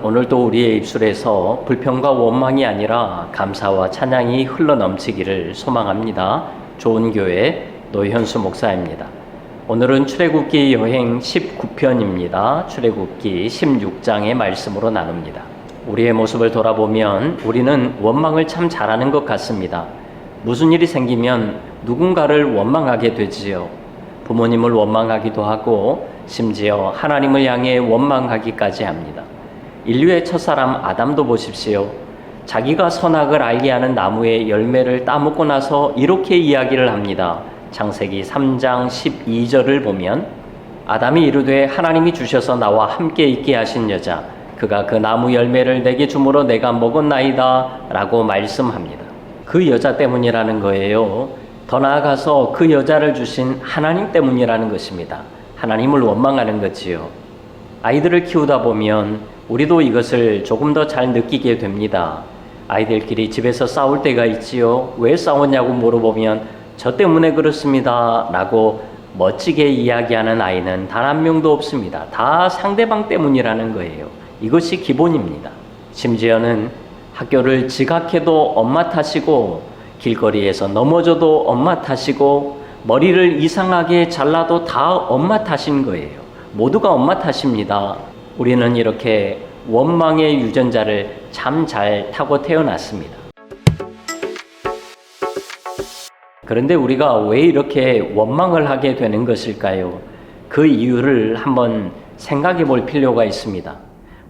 오늘도 우리의 입술에서 불평과 원망이 아니라 감사와 찬양이 흘러넘치기를 소망합니다. 좋은 교회 노현수 목사입니다. 오늘은 출애굽기 여행 19편입니다. 출애굽기 16장의 말씀으로 나눕니다. 우리의 모습을 돌아보면 우리는 원망을 참 잘하는 것 같습니다. 무슨 일이 생기면 누군가를 원망하게 되지요. 부모님을 원망하기도 하고 심지어 하나님을 향해 원망하기까지 합니다. 인류의 첫사람 아담도 보십시오. 자기가 선악을 알게 하는 나무의 열매를 따먹고 나서 이렇게 이야기를 합니다. 창세기 3장 12절을 보면 아담이 이르되 하나님이 주셔서 나와 함께 있게 하신 여자 그가 그 나무 열매를 내게 주므로 내가 먹었나이다 라고 말씀합니다. 그 여자 때문이라는 거예요. 더 나아가서 그 여자를 주신 하나님 때문이라는 것입니다. 하나님을 원망하는 거지요. 아이들을 키우다 보면 우리도 이것을 조금 더 잘 느끼게 됩니다. 아이들끼리 집에서 싸울 때가 있지요. 왜 싸웠냐고 물어보면 저 때문에 그렇습니다 라고 멋지게 이야기하는 아이는 단 한 명도 없습니다. 다 상대방 때문이라는 거예요. 이것이 기본입니다. 심지어는 학교를 지각해도 엄마 탓이고 길거리에서 넘어져도 엄마 탓이고 머리를 이상하게 잘라도 다 엄마 탓인 거예요. 모두가 엄마 탓입니다. 우리는 이렇게 원망의 유전자를 참 잘 타고 태어났습니다. 그런데 우리가 왜 이렇게 원망을 하게 되는 것일까요? 그 이유를 한번 생각해 볼 필요가 있습니다.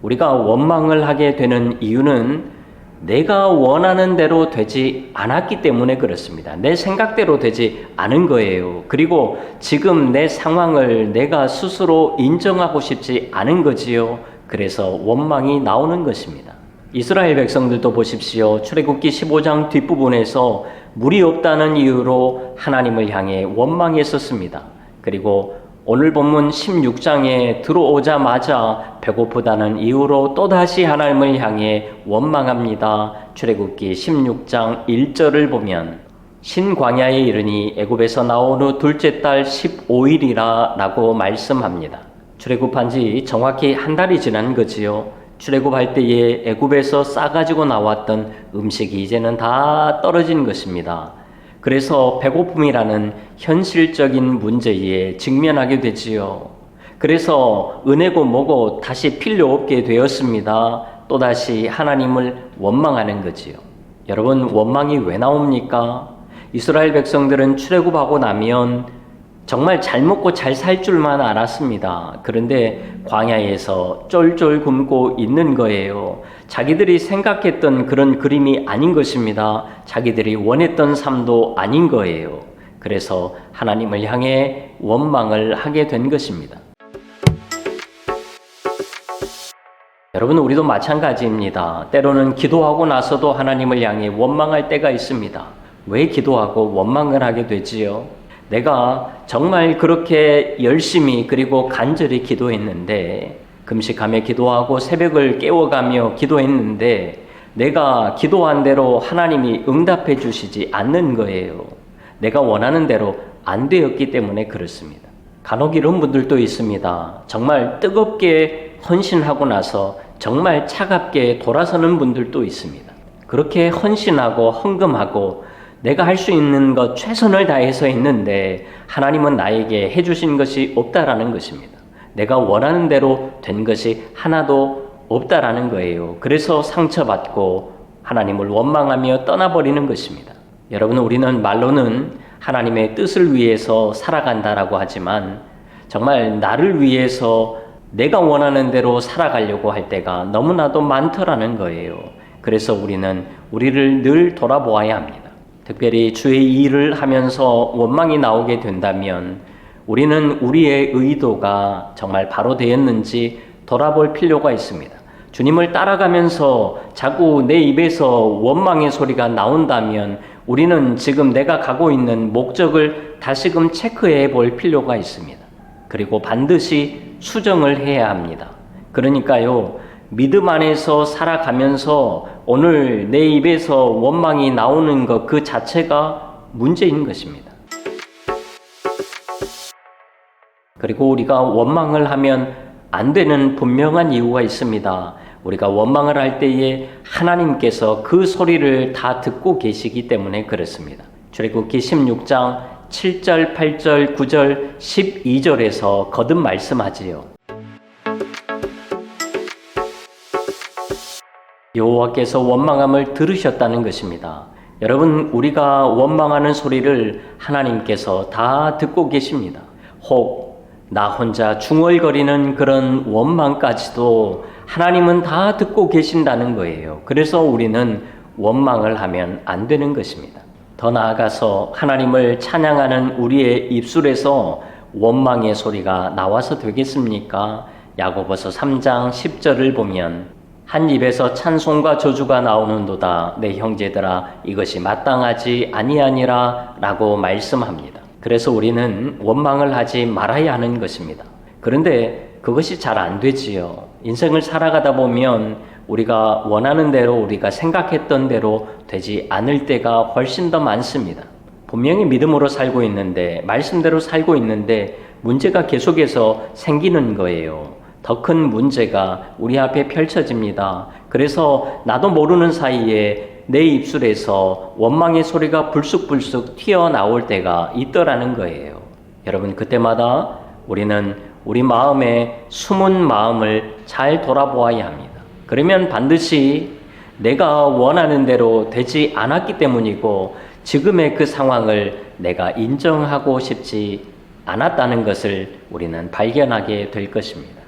우리가 원망을 하게 되는 이유는 내가 원하는 대로 되지 않았기 때문에 그렇습니다. 내 생각대로 되지 않은 거예요. 그리고 지금 내 상황을 내가 스스로 인정하고 싶지 않은 거지요. 그래서 원망이 나오는 것입니다. 이스라엘 백성들도 보십시오. 출애굽기 15장 뒷부분에서 물이 없다는 이유로 하나님을 향해 원망했었습니다. 그리고 오늘 본문 16장에 들어오자마자 배고프다는 이유로 또다시 하나님을 향해 원망합니다. 출애굽기 16장 1절을 보면 신광야에 이르니 애굽에서 나온 후 둘째 달 15일이라 라고 말씀합니다. 출애굽한 지 정확히 한 달이 지난 거지요. 출애굽할 때에 애굽에서 싸가지고 나왔던 음식이 이제는 다 떨어진 것입니다. 그래서 배고픔이라는 현실적인 문제에 직면하게 되지요. 그래서 은혜고 뭐고 다시 필요 없게 되었습니다. 또다시 하나님을 원망하는 거지요. 여러분, 원망이 왜 나옵니까? 이스라엘 백성들은 출애굽하고 나면 정말 잘 먹고 잘 살 줄만 알았습니다. 그런데 광야에서 쫄쫄 굶고 있는 거예요. 자기들이 생각했던 그런 그림이 아닌 것입니다. 자기들이 원했던 삶도 아닌 거예요. 그래서 하나님을 향해 원망을 하게 된 것입니다. 여러분, 우리도 마찬가지입니다. 때로는 기도하고 나서도 하나님을 향해 원망할 때가 있습니다. 왜 기도하고 원망을 하게 되지요? 내가 정말 그렇게 열심히 그리고 간절히 기도했는데, 금식하며 기도하고 새벽을 깨워가며 기도했는데 내가 기도한 대로 하나님이 응답해 주시지 않는 거예요. 내가 원하는 대로 안 되었기 때문에 그렇습니다. 간혹 이런 분들도 있습니다. 정말 뜨겁게 헌신하고 나서 정말 차갑게 돌아서는 분들도 있습니다. 그렇게 헌신하고 헌금하고 내가 할 수 있는 것 최선을 다해서 했는데 하나님은 나에게 해주신 것이 없다라는 것입니다. 내가 원하는 대로 된 것이 하나도 없다라는 거예요. 그래서 상처받고 하나님을 원망하며 떠나버리는 것입니다. 여러분, 우리는 말로는 하나님의 뜻을 위해서 살아간다라고 하지만 정말 나를 위해서 내가 원하는 대로 살아가려고 할 때가 너무나도 많더라는 거예요. 그래서 우리는 우리를 늘 돌아보아야 합니다. 특별히 주의 일을 하면서 원망이 나오게 된다면 우리는 우리의 의도가 정말 바로 되었는지 돌아볼 필요가 있습니다. 주님을 따라가면서 자꾸 내 입에서 원망의 소리가 나온다면 우리는 지금 내가 가고 있는 목적을 다시금 체크해 볼 필요가 있습니다. 그리고 반드시 수정을 해야 합니다. 그러니까요, 믿음 안에서 살아가면서 오늘 내 입에서 원망이 나오는 것 그 자체가 문제인 것입니다. 그리고 우리가 원망을 하면 안 되는 분명한 이유가 있습니다. 우리가 원망을 할 때에 하나님께서 그 소리를 다 듣고 계시기 때문에 그렇습니다. 출애굽기 16장 7절, 8절, 9절, 12절에서 거듭 말씀하지요. 여호와께서 원망함을 들으셨다는 것입니다. 여러분, 우리가 원망하는 소리를 하나님께서 다 듣고 계십니다. 혹 나 혼자 중얼거리는 그런 원망까지도 하나님은 다 듣고 계신다는 거예요. 그래서 우리는 원망을 하면 안 되는 것입니다. 더 나아가서 하나님을 찬양하는 우리의 입술에서 원망의 소리가 나와서 되겠습니까? 야고보서 3장 10절을 보면 한 입에서 찬송과 저주가 나오는도다. 내 형제들아, 이것이 마땅하지 아니하니라 라고 말씀합니다. 그래서 우리는 원망을 하지 말아야 하는 것입니다. 그런데 그것이 잘 안 되지요. 인생을 살아가다 보면 우리가 원하는 대로, 우리가 생각했던 대로 되지 않을 때가 훨씬 더 많습니다. 분명히 믿음으로 살고 있는데, 말씀대로 살고 있는데 문제가 계속해서 생기는 거예요. 더 큰 문제가 우리 앞에 펼쳐집니다. 그래서 나도 모르는 사이에 내 입술에서 원망의 소리가 불쑥불쑥 튀어나올 때가 있더라는 거예요. 여러분, 그때마다 우리는 우리 마음의 숨은 마음을 잘 돌아보아야 합니다. 그러면 반드시 내가 원하는 대로 되지 않았기 때문이고 지금의 그 상황을 내가 인정하고 싶지 않았다는 것을 우리는 발견하게 될 것입니다.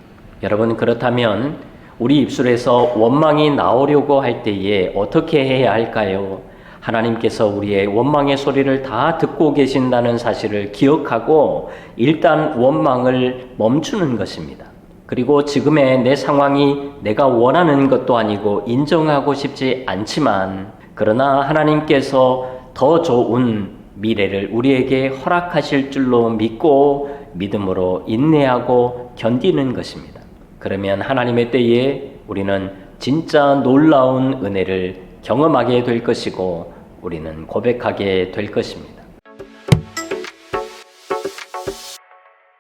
여러분, 그렇다면 우리 입술에서 원망이 나오려고 할 때에 어떻게 해야 할까요? 하나님께서 우리의 원망의 소리를 다 듣고 계신다는 사실을 기억하고 일단 원망을 멈추는 것입니다. 그리고 지금의 내 상황이 내가 원하는 것도 아니고 인정하고 싶지 않지만, 그러나 하나님께서 더 좋은 미래를 우리에게 허락하실 줄로 믿고 믿음으로 인내하고 견디는 것입니다. 그러면 하나님의 때에 우리는 진짜 놀라운 은혜를 경험하게 될 것이고 우리는 고백하게 될 것입니다.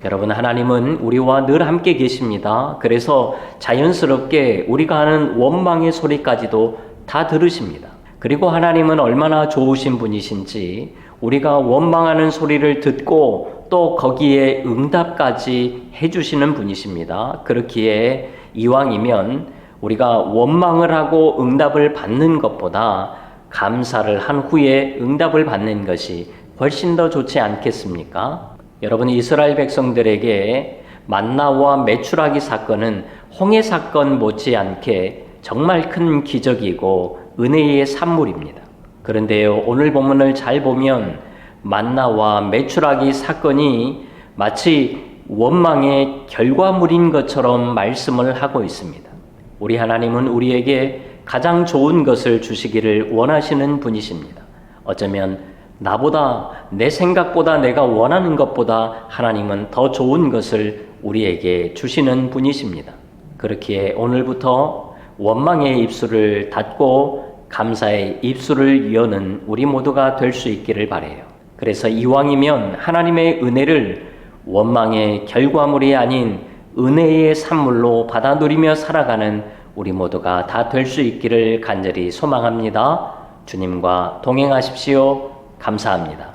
여러분, 하나님은 우리와 늘 함께 계십니다. 그래서 자연스럽게 우리가 하는 원망의 소리까지도 다 들으십니다. 그리고 하나님은 얼마나 좋으신 분이신지 우리가 원망하는 소리를 듣고 또 거기에 응답까지 해주시는 분이십니다. 그렇기에 이왕이면 우리가 원망을 하고 응답을 받는 것보다 감사를 한 후에 응답을 받는 것이 훨씬 더 좋지 않겠습니까? 여러분, 이스라엘 백성들에게 만나와 메추라기 사건은 홍해 사건 못지않게 정말 큰 기적이고 은혜의 산물입니다. 그런데요, 오늘 본문을 잘 보면 만나와 메추라기 사건이 마치 원망의 결과물인 것처럼 말씀을 하고 있습니다. 우리 하나님은 우리에게 가장 좋은 것을 주시기를 원하시는 분이십니다. 어쩌면 나보다, 내 생각보다, 내가 원하는 것보다 하나님은 더 좋은 것을 우리에게 주시는 분이십니다. 그렇기에 오늘부터 원망의 입술을 닫고 감사의 입술을 여는 우리 모두가 될 수 있기를 바라요. 그래서 이왕이면 하나님의 은혜를 원망의 결과물이 아닌 은혜의 산물로 받아 누리며 살아가는 우리 모두가 다 될 수 있기를 간절히 소망합니다. 주님과 동행하십시오. 감사합니다.